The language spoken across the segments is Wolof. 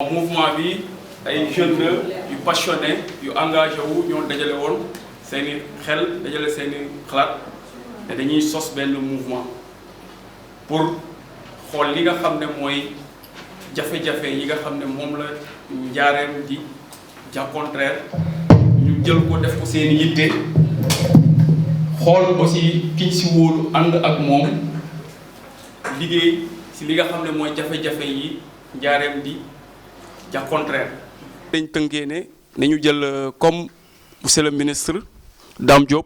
mouvement bi ay jeunes la yu passionné yu engagé wu ñoo dajale woon seeni xel dajale seeni xalaat te dañuy sos benn mouvement pour xool li nga xam ne mooy jafe-jafe yi nga xam ne moom la njaareem di jànkonteel ñu jël ko def ko seeni yitte xool aussi kiñ si wóolu ànd ak moom liggéey si li nga xam ne mooy jafe-jafe yi njaareem di jànkonteel. dañ tënkee ne nañu jël comme monsieur le ministre Dame Diop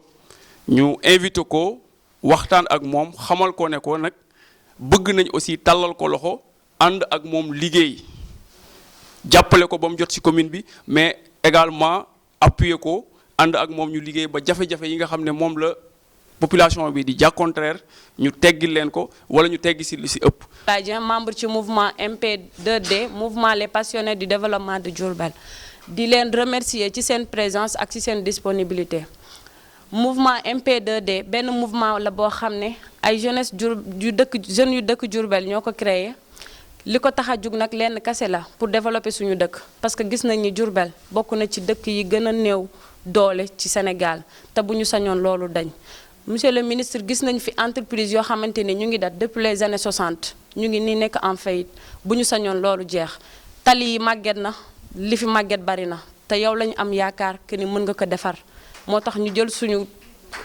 ñu invité ko waxtaan ak moom xamal ko ne ko nag bëgg nañ aussi tàllal ko loxo ànd ak moom liggéey jàppale ko ba mu jot ci commune bi mais également appuyer ko ànd ak moom ñu liggéey ba jafe-jafe yi nga xam ne moom la population bi di jànkonteel ñu teggi leen ko wala ñu teggi ci li ci ëpp. membre ci mouvement MP2D mouvement les passionnés du développement de Diourbel di leen remercier ci seen présence ak ci seen disponibilité. mouvement MP2D benn mouvement la boo xam ne ay jeunes yu dëkk Diourbel ñoo ko créé li ko tax a jug nag lenn kese la pour développer suñu dëkk parce que gis nañ ni Diourbel bokk na ci dëkk yi gën a néew doole ci Sénégal te bu ñu sañoon loolu dañ. monsieur le ministre gis nañ fi entreprise yoo xamante ni ñu ngi dat depuis les années 60 ñu ngi ni nekk en faillite bu ñu sañoon loolu jeex tali yi màgget na li fi màgget bari na te yow lañu am yaakaar que ni mën nga ko defar moo tax ñu jël suñu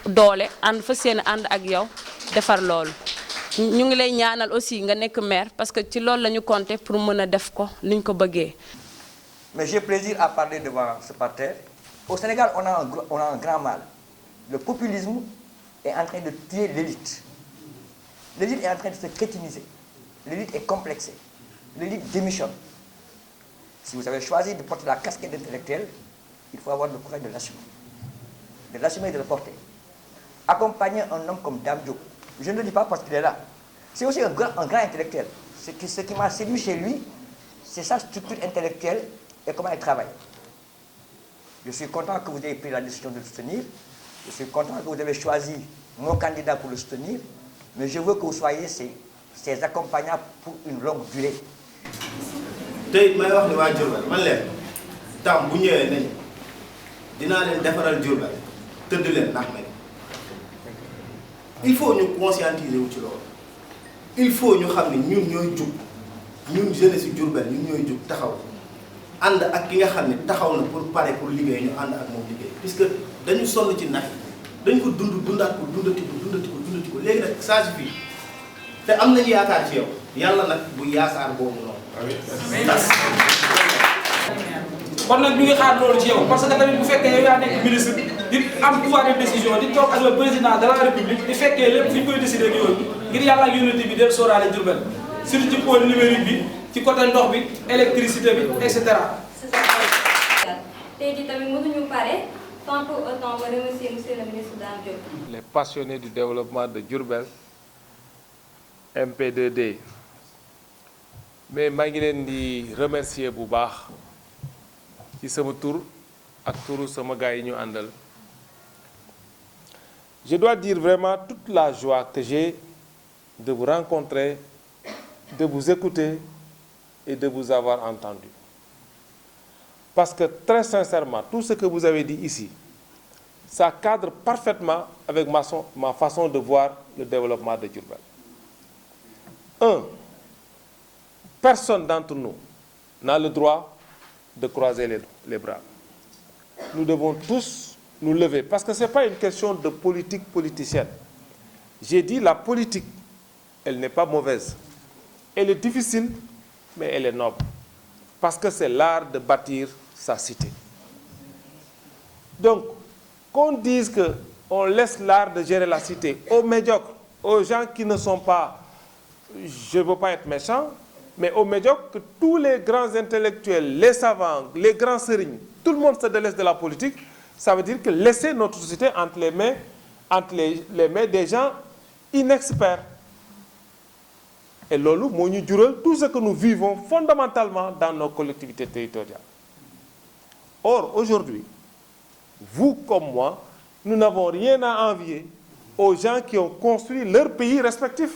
doole ànd fa seen ànd ak yow defar loolu ñu ngi lay ñaanal aussi nga nekk maire parce que ci loolu la ñu compté pour mën a def ko ni ñu ko bëggee. Mais j'ai plaisir à parler devant ce parterre. Au Sénégal, on a un grand mal. Le populisme est en train de tuer l'élite. L'élite est en train de se crétiniser. L'élite est complexée. L'élite démissionne. Si vous avez choisi de porter la casquette d'intellectuel, il faut avoir le courage de l'assumer. De l'assumer et de le porter. Accompagner un homme comme Dame Diop, je ne le dis pas parce qu'il est là. C'est aussi un grand intellectuel. Ce qui m'a séduit chez lui, c'est sa structure intellectuelle et comment il travaille. Je suis content que vous ayez pris la décision de le soutenir. Je suis content que vous avez choisi mon candidat pour le soutenir, mais je veux que vous soyez ses accompagnants pour une longue durée. tey may wax ni waa Diourbel man leen tam bu ñëwee nañu dinaa leen defaral Diourbel tëdd leen ndax nañ il faut ñu conscientiser wu ci loolu il faut ñu xam ne ñun ñooy jug ñun jeunesse si Diourbel ñun ñooy jug taxaw ànd ak ki nga xam ne taxaw na pour pare pour liggéey ñu ànd ak moom liggéey puisque dañu sonn ci nax dañ ko dundaat ko dundati ko léegi nag ça suffit te am nañu yaakaar ci yow yàlla nag bu yaakaar boobu noonu. kon nag ñu ngi xaar loolu ci yow parce que tamit bu fekkee yow yaa nekk ministre di am pouvoir de décision di toog ak le président de la république di fekkee lépp fi ñu koy décider ak yooyu ngir yàlla ak unité bi del sóoraale Diourbel surtout ci pôle numérique bi ci côté ndox bi électricité bi et cetera. tey jii tamit mënuñu pare sans pour autant ma remercier monsieur le ministre Dame Diop. Les passionnés du développement de Diourbel MP2D mais maa ngi leen di remercier bu baax ci sama tur ak turu sama gars yi ñu àndal. Je dois dire vraiment toute la joie que j'ai de vous rencontrer, de vous écouter et de vous avoir entendu. Parce que très sincèrement, tout ce que vous avez dit ici, ça cadre parfaitement avec ma façon de voir le développement de Diourbel. Personne d'entre nous n'a le droit de croiser les bras. Nous devons tous nous lever, parce que ce n'est pas une question de politique politicienne. J'ai dit la politique, elle n'est pas mauvaise. Elle est difficile, mais elle est noble. Parce que c'est l'art de bâtir sa cité. Donc, qu'on dise qu'on laisse l'art de gérer la cité aux médiocres, aux gens qui ne sont pas, je ne veux pas être méchant, mais aux médiocres, que tous les grands intellectuels, les savants, les grands sérignes, tout le monde se délaisse de la politique, ça veut dire que laisser notre société entre les mains des gens inexperts. Et lolo, tout ce que nous vivons fondamentalement dans nos collectivités territoriales. Or, aujourd'hui, vous comme moi, nous n'avons rien à envier aux gens qui ont construit leur pays respectif.